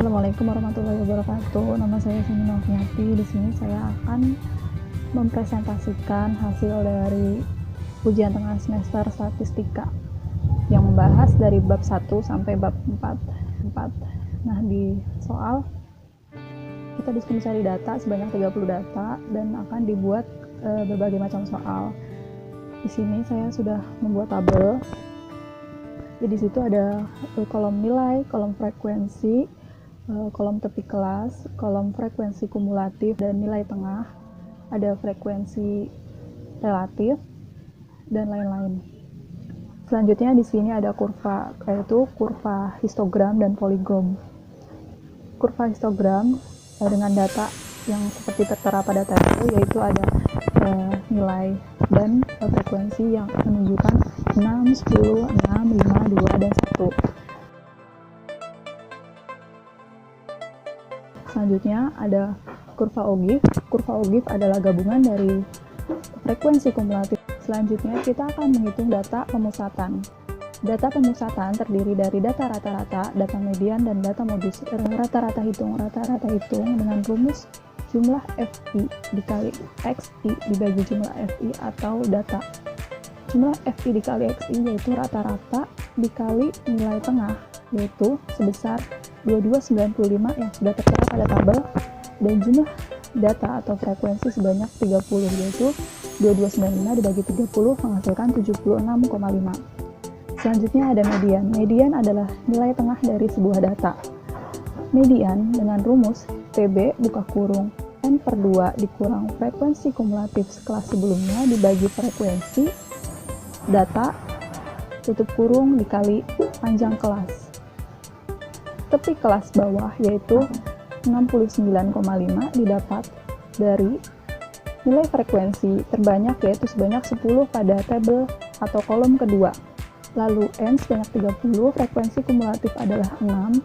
Assalamualaikum warahmatullahi wabarakatuh. Nama saya Sumi Noviati. Di sini saya akan mempresentasikan hasil dari ujian tengah semester statistika yang membahas dari bab 1 sampai bab 4. Nah, di soal kita disuruh mencari data sebanyak 30 data dan akan dibuat berbagai macam soal. Di sini saya sudah membuat tabel. Jadi di situ ada kolom nilai, kolom frekuensi, kolom tepi kelas, kolom frekuensi kumulatif dan nilai tengah, ada frekuensi relatif dan lain-lain. Selanjutnya di sini ada kurva, yaitu kurva histogram dan poligon. Kurva histogram dengan data yang seperti tertera pada tabel, yaitu ada nilai dan frekuensi yang menunjukkan 6, 10, 6, 5, 2, dan 1. Selanjutnya ada kurva Ogif. Kurva Ogif adalah gabungan dari frekuensi kumulatif. Selanjutnya kita akan menghitung data pemusatan. Data pemusatan terdiri dari data rata-rata, data median, dan data modus. Rata-rata hitung dengan rumus jumlah FI dikali XI dibagi jumlah FI atau data. Jumlah FI dikali XI yaitu rata-rata dikali nilai tengah, yaitu sebesar 2295 yang sudah tertera pada tabel, dan jumlah data atau frekuensi sebanyak 30, yaitu 2295 dibagi 30 menghasilkan 76,5. Selanjutnya ada median. Median adalah nilai tengah dari sebuah data. Median dengan rumus PB buka kurung N/2 dikurang frekuensi kumulatif kelas sebelumnya dibagi frekuensi data tutup kurung dikali panjang kelas. Tepi kelas bawah yaitu 69,5 didapat dari nilai frekuensi terbanyak yaitu sebanyak 10 pada tabel atau kolom kedua. Lalu N sebanyak 30, frekuensi kumulatif adalah 6,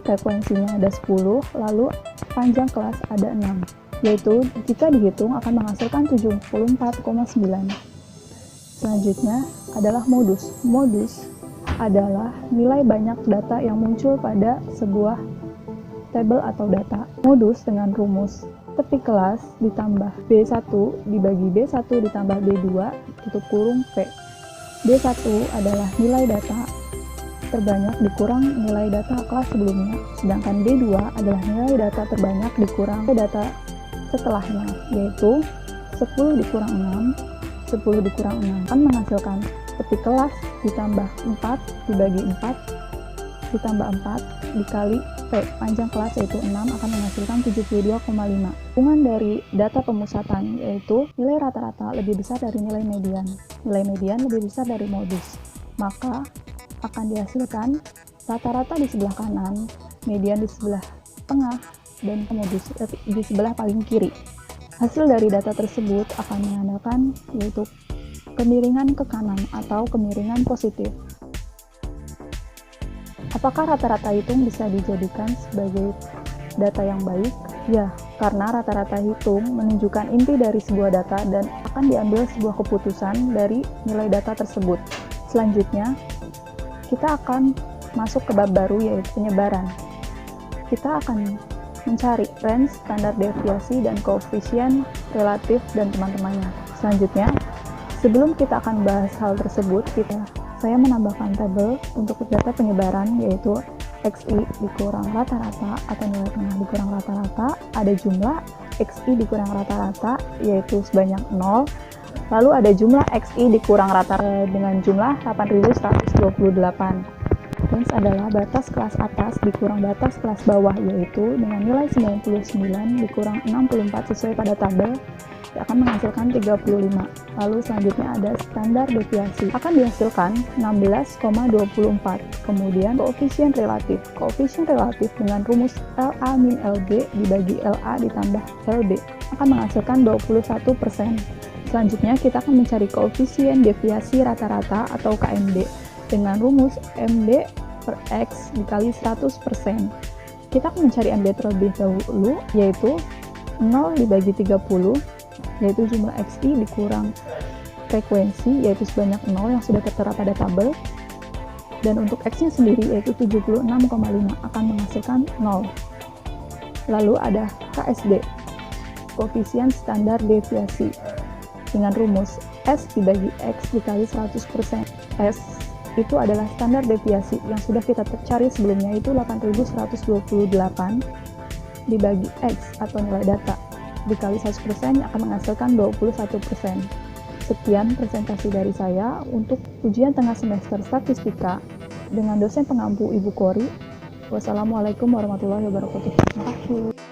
frekuensinya ada 10, lalu panjang kelas ada 6, yaitu jika dihitung akan menghasilkan 74,9. Selanjutnya adalah modus. Modus adalah nilai banyak data yang muncul pada sebuah tabel atau data. Modus dengan rumus tepi kelas ditambah B1 dibagi B1 ditambah B2 tutup kurung P. B1 adalah nilai data terbanyak dikurang nilai data kelas sebelumnya, sedangkan B2 adalah nilai data terbanyak dikurang data setelahnya, yaitu 10 dikurang 6, 10 dikurang 6 akan menghasilkan tepi kelas ditambah 4 dibagi 4 ditambah 4 dikali P, panjang kelas yaitu 6 akan menghasilkan 72,5. Hubungan dari data pemusatan yaitu nilai rata-rata lebih besar dari nilai median. Nilai median lebih besar dari modus. Maka akan dihasilkan rata-rata di sebelah kanan, median di sebelah tengah, dan modus di sebelah paling kiri. Hasil dari data tersebut akan menandakan yaitu kemiringan ke kanan atau kemiringan positif. Apakah rata-rata hitung bisa dijadikan sebagai data yang baik? Ya, karena rata-rata hitung menunjukkan inti dari sebuah data dan akan diambil sebuah keputusan dari nilai data tersebut. Selanjutnya, kita akan masuk ke bab baru yaitu penyebaran. Kita akan mencari range, standar deviasi, dan koefisien relatif dan teman-temannya. Selanjutnya, sebelum kita akan bahas hal tersebut, saya menambahkan tabel untuk data penyebaran yaitu XI dikurang rata-rata atau nilai tengah dikurang rata-rata, ada jumlah XI dikurang rata-rata yaitu sebanyak 0, lalu ada jumlah XI dikurang rata-rata dengan jumlah 8128. Range adalah batas kelas atas dikurang batas kelas bawah yaitu dengan nilai 99 dikurang 64 sesuai pada tabel akan menghasilkan 35. Lalu selanjutnya ada standar deviasi akan dihasilkan 16,24. Kemudian koefisien relatif. Koefisien relatif dengan rumus LA min LB dibagi LA ditambah LB akan menghasilkan 21%. Selanjutnya kita akan mencari koefisien deviasi rata-rata atau KMD dengan rumus MD per X dikali 100%. Kita akan mencari MD terlebih dahulu yaitu 0 dibagi 30 yaitu jumlah XI dikurang frekuensi yaitu sebanyak 0 yang sudah tertera pada tabel Dan untuk X-nya sendiri yaitu 76,5 akan menghasilkan 0. Lalu ada KSD, koefisien standar deviasi, dengan rumus S dibagi X dikali 100%. S itu adalah standar deviasi yang sudah kita cari sebelumnya, itu 8128 dibagi X atau nilai data dikali 100% akan menghasilkan 21%. Sekian presentasi dari saya untuk ujian tengah semester statistika dengan dosen pengampu Ibu Kori. Wassalamualaikum warahmatullahi wabarakatuh. Terima kasih.